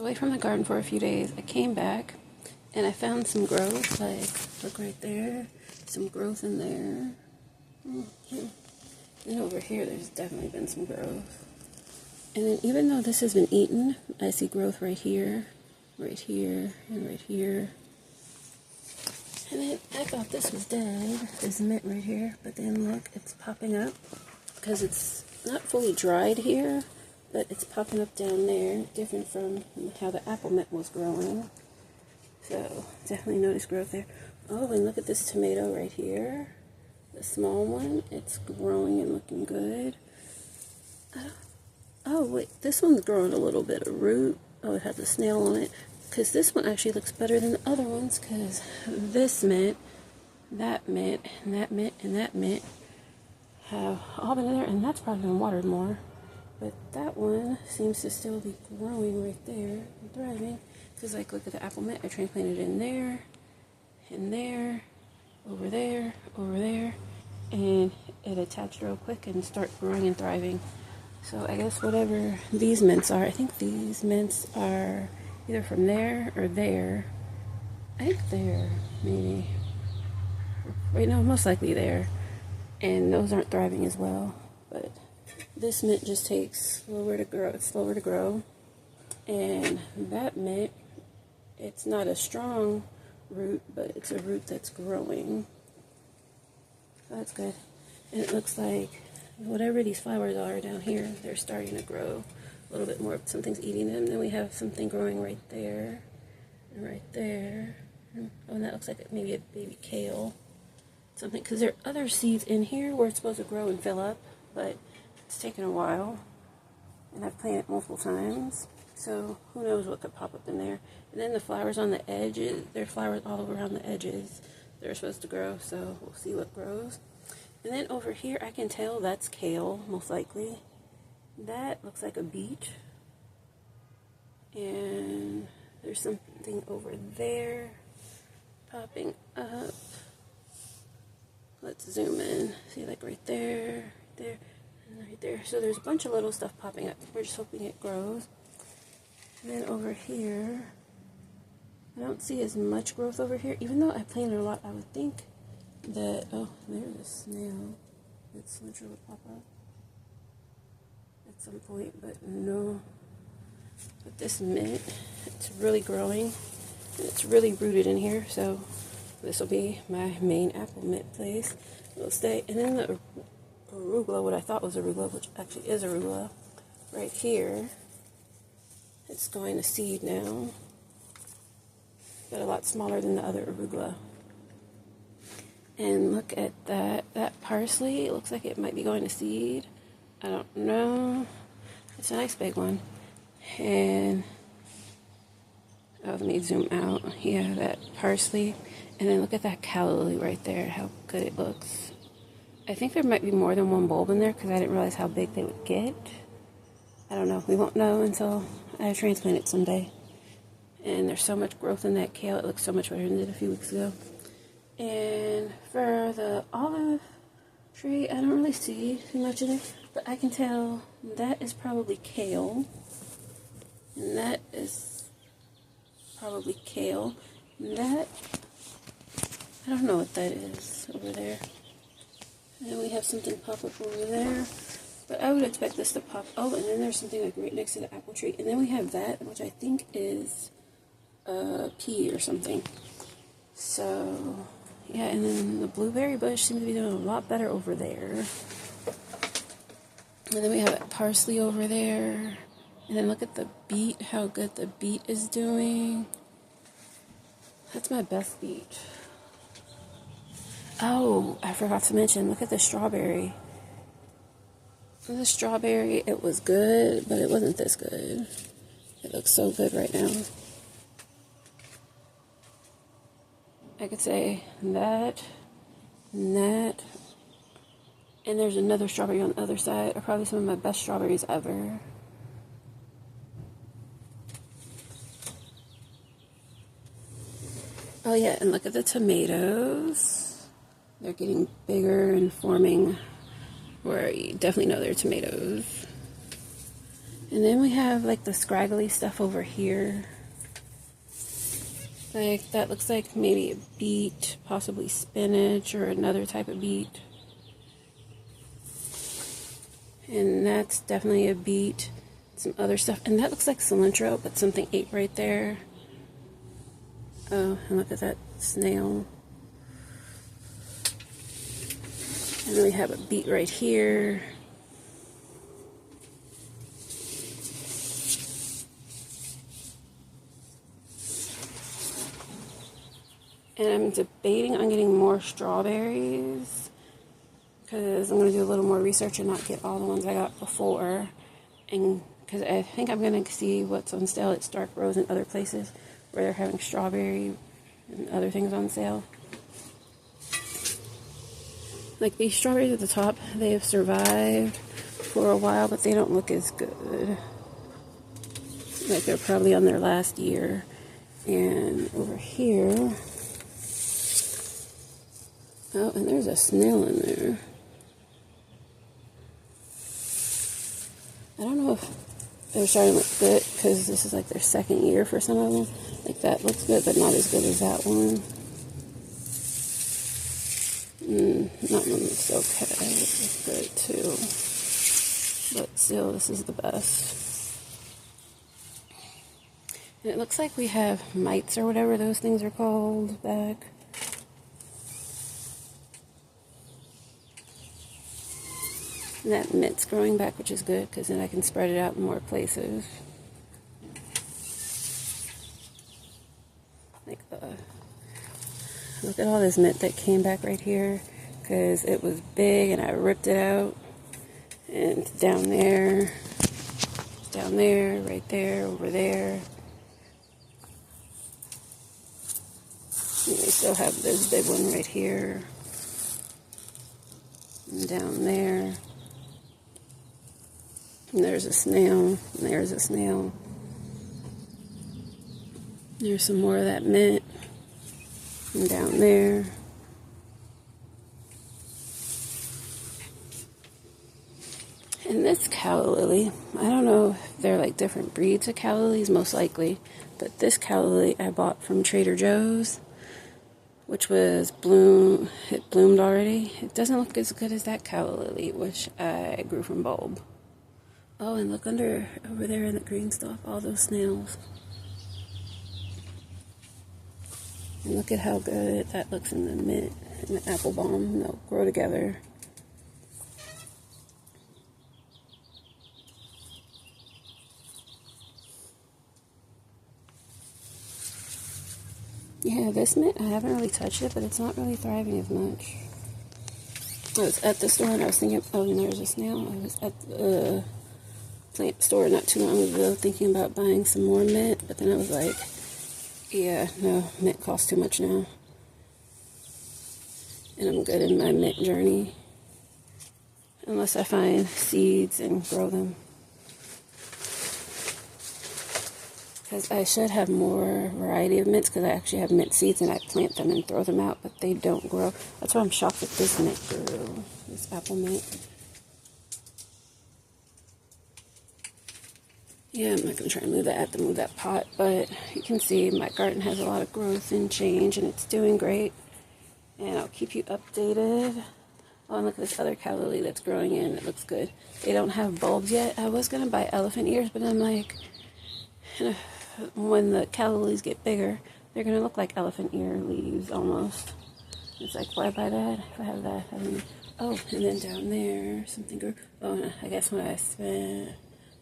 Away from the garden for a few days. I came back and I found some growth, like, look right there, some growth in there. And over here, there's definitely been some growth. And then even though this has been eaten, I see growth right here, and right here. And then I thought this was dead, this mint right here, but then look, it's popping up, because it's not fully dried here, but it's popping up down there, different from how the apple mint was growing. So, definitely notice growth there. Oh, and look at this tomato right here. The small one. It's growing and looking good. Oh, wait. This one's growing a little bit of root. Oh, it has a snail on it. Because this one actually looks better than the other ones. Because this mint, that mint, and that mint, and that mint have all been in there. And that's probably been watered more. But that one seems to still be growing right there and thriving. Because, like, look at the apple mint. I transplanted in there, over there, and it attached real quick and start growing and thriving. So I guess whatever these mints are, I think these mints are either from there or there. I think there, maybe. Right now, most likely there. And those aren't thriving as well. But this mint just takes slower to grow. It's slower to grow. And that mint, it's not a strong root, but it's a root that's growing. So that's good. And it looks like whatever these flowers are down here, they're starting to grow a little bit more. Something's eating them. Then we have something growing right there and right there. Oh, and that looks like maybe a baby kale. Something, because there are other seeds in here where it's supposed to grow and fill up, but it's taken a while. And I've planted it multiple times. So who knows what could pop up in there. And then the flowers on the edges, there are flowers all around the edges. They're supposed to grow, so we'll see what grows. And then over here, I can tell that's kale, most likely. That looks like a beet. And there's something over there popping up. Let's zoom in. See, like right there, and right there. So there's a bunch of little stuff popping up. We're just hoping it grows. And then over here, I don't see as much growth over here. Even though I planted a lot, I would think that, oh, there's a snail that's sure would pop up at some point, but no. But this mint, it's really growing, and it's really rooted in here, so this will be my main apple mint place. It'll stay. And then the arugula, what I thought was arugula, which actually is arugula, right here. It's going to seed now, but a lot smaller than the other arugula. And look at that parsley. It looks like it might be going to seed. I don't know. It's a nice big one. And, oh, let me zoom out. Yeah, that parsley. And then look at that calla lily right there, how good it looks. I think there might be more than one bulb in there because I didn't realize how big they would get. I don't know. We won't know until I transplant it someday. And there's so much growth in that kale. It looks so much better than it did a few weeks ago. And for the olive tree, I don't really see too much in it. But I can tell that is probably kale. And that is probably kale. And that, I don't know what that is over there. And then we have something pop up over there. But I would expect this to pop. Oh, and then there's something like right next to the apple tree. And then we have that, which I think is a pea or something. So, yeah, and then the blueberry bush seems to be doing a lot better over there. And then we have parsley over there. And then look at the beet, how good the beet is doing. That's my best beet. Oh, I forgot to mention, look at the strawberry. The strawberry, it was good, but it wasn't this good. It looks so good right now. I could say that, and that, and there's another strawberry on the other side. Are probably some of my best strawberries ever. Oh yeah, and look at the tomatoes. They're getting bigger and forming where you definitely know they're tomatoes. And then we have like the scraggly stuff over here. Like that looks like maybe a beet, possibly spinach or another type of beet. And that's definitely a beet. Some other stuff. And that looks like cilantro, but something ate right there. Oh, and look at that snail. And then we have a beet right here. And I'm debating on getting more strawberries because I'm going to do a little more research and not get all the ones I got before. And because I think I'm going to see what's on sale at Stark Rose and other places where they're having strawberry and other things on sale. Like these strawberries at the top, they have survived for a while, but they don't look as good. Like they're probably on their last year. And over here, oh, and there's a snail in there. I don't know if they're starting to look good because this is like their second year for some of them. Like that looks good, but not as good as that one. That one looks okay. It's good too. But still, this is the best. And it looks like we have mites or whatever those things are called back. And that mint's growing back, which is good because then I can spread it out in more places. Like look at all this mint that came back right here because it was big and I ripped it out. And it's down there, right there, over there. And we still have this big one right here. And down there. And there's a snail, and there's a snail. There's some more of that mint. And down there. And this calla lily, I don't know if they're like different breeds of calla lilies, most likely. But this calla lily I bought from Trader Joe's, which was it bloomed already. It doesn't look as good as that calla lily, which I grew from bulb. Oh, and look over there in the green stuff, all those snails. And look at how good that looks in the mint and the apple balm. They'll grow together. Yeah, this mint, I haven't really touched it, but it's not really thriving as much. I was at the store and I was thinking, oh, and there's a snail. I was at the plant store not too long ago thinking about buying some more mint, but then I was like, yeah, no, mint costs too much now. And I'm good in my mint journey. Unless I find seeds and grow them. Because I should have more variety of mints because I actually have mint seeds and I plant them and throw them out, but they don't grow. That's why I'm shocked that this mint grew, this apple mint. Yeah, I'm not going to try and move that. I have to move that pot, but you can see my garden has a lot of growth and change and it's doing great. And I'll keep you updated. Oh, and look at this other calla lily that's growing in. It looks good. They don't have bulbs yet. I was going to buy elephant ears, but I'm like, when the calla lilies get bigger, they're going to look like elephant ear leaves almost. It's like, why buy that if I have that? I mean, oh, and then down there, something grew. Oh, I guess when I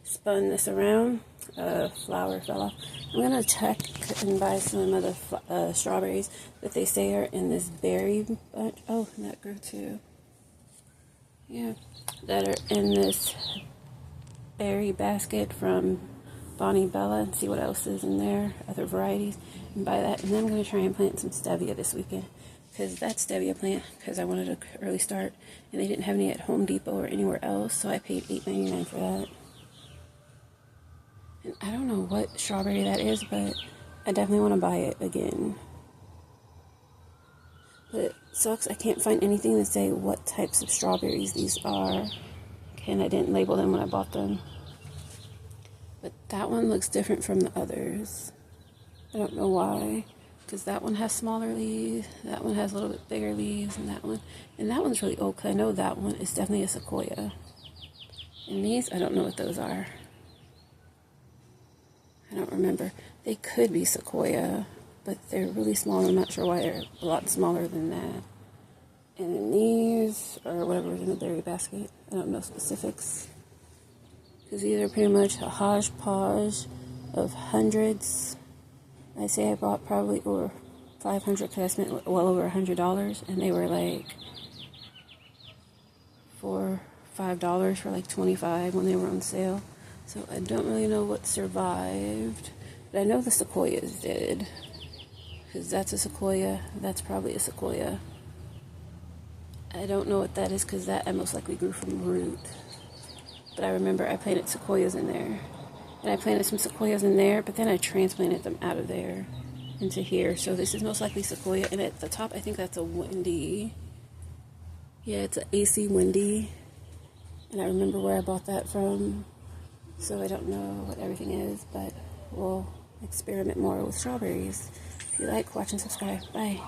spun this around, a flower fell off. I'm going to check and buy some of the strawberries that they say are in this berry bunch. Oh, and that grew too. Yeah, that are in this berry basket from Bonnie Bella and see what else is in there, other varieties, and buy that. And then I'm going to try and plant some stevia this weekend because that stevia plant, because I wanted an early start, and they didn't have any at Home Depot or anywhere else, so I paid $8.99 for that. And I don't know what strawberry that is, but I definitely want to buy it again. But it sucks, I can't find anything to say what types of strawberries these are. And I didn't label them when I bought them. But that one looks different from the others. I don't know why. Because that one has smaller leaves, that one has a little bit bigger leaves, and that one's really old, because I know that one is definitely a sequoia. And these, I don't know what those are. I don't remember. They could be sequoia, but they're really small. I'm not sure why they're a lot smaller than that. And then these, or whatever's in the berry basket, I don't know specifics. Because these are pretty much a hodgepodge of hundreds. I say I bought probably over 500 because I spent well over $100, and they were like $5 for like 25 when they were on sale. So I don't really know what survived, but I know the sequoias did, because that's a sequoia. That's probably a sequoia. I don't know what that is because that I most likely grew from root. But I remember I planted sequoias in there. And I planted some sequoias in there, but then I transplanted them out of there into here. So this is most likely sequoia. And at the top, I think that's a Wendy. Yeah, it's an AC Wendy. And I remember where I bought that from. So I don't know what everything is, but we'll experiment more with strawberries. If you like, watch and subscribe. Bye.